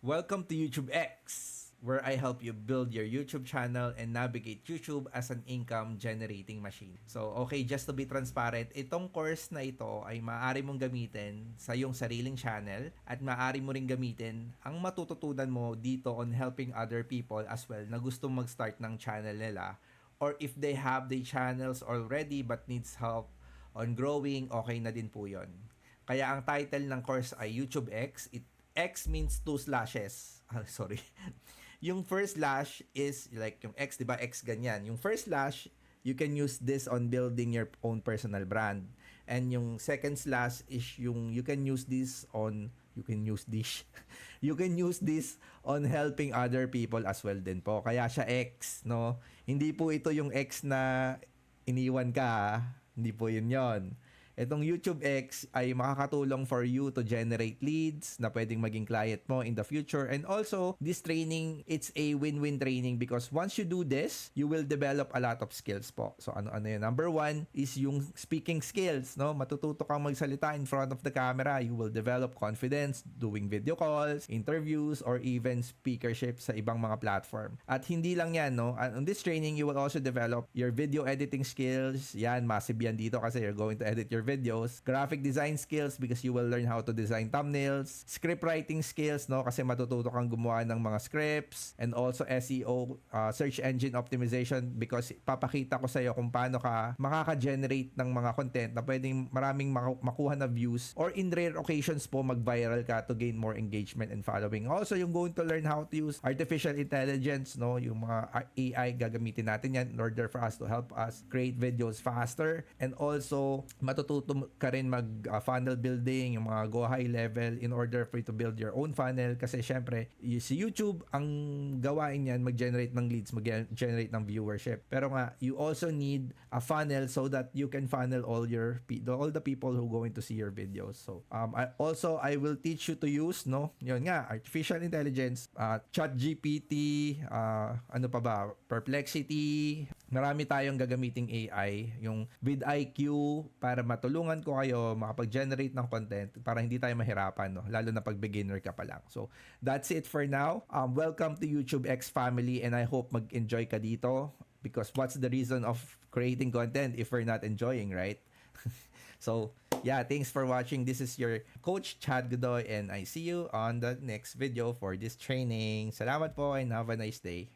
Welcome to YouTube X, where I help you build your YouTube channel and navigate YouTube as an income generating machine. So, okay, just to be transparent, itong course na ito ay maaari mong gamitin sa iyong sariling channel at maaari mo ring gamitin ang matututunan mo dito on helping other people as well na gustong mag-start ng channel nila, or if they have the channels already but needs help on growing, okay na din po yon. Kaya ang title ng course ay YouTube X. X means 2 slashes. Sorry. Yung first slash is like yung X, 'di ba? X ganyan. Yung first slash, you can use this on building your own personal brand. And yung second slash is yung you can use this you can use this on helping other people as well din po. Kaya siya X, no? Hindi po ito yung X na iniwan ka, ha? Hindi po yun yon. Itong YouTube X ay makakatulong for you to generate leads na pwedeng maging client mo in the future. And also, this training, it's a win-win training because once you do this, you will develop a lot of skills po. So, ano yun? Number one is yung speaking skills, no? Matututo kang magsalita in front of the camera. You will develop confidence doing video calls, interviews, or even speakership sa ibang mga platform. At hindi lang yan, no? On this training, you will also develop your video editing skills. Yan, massive yan dito kasi you're going to edit your videos, graphic design skills because you will learn how to design thumbnails, script writing skills, no, kasi matututo kang gumawa ng mga scripts, and also SEO, search engine optimization, because papakita ko sa iyo kung paano ka makaka-generate ng mga content na pwedeng maraming makuha na views, or in rare occasions po mag-viral ka to gain more engagement and following. Also, yung going to learn how to use artificial intelligence, no, yung mga AI gagamitin natin yan in order for us to help us create videos faster, and also matututo ka rin mag funnel building, yung mga go high level in order for you to build your own funnel, kasi syempre si YouTube ang gawain yan mag-generate ng leads, mag-generate ng viewership, pero nga you also need a funnel so that you can funnel all the people who going to see your videos. So I will teach you to use, no, yun nga, artificial intelligence, ChatGPT, ano pa ba, Perplexity, marami tayong gagamiting AI, yung vidIQ, para matulungan ko kayo makapag-generate ng content para hindi tayo mahirapan, no? Lalo na pag beginner ka pa lang. So, that's it for now. Welcome to YouTube X family, and I hope mag-enjoy ka dito, because what's the reason of creating content if we're not enjoying, right? So, yeah, thanks for watching. This is your Coach Chad Godoy, and I see you on the next video for this training. Salamat po and have a nice day.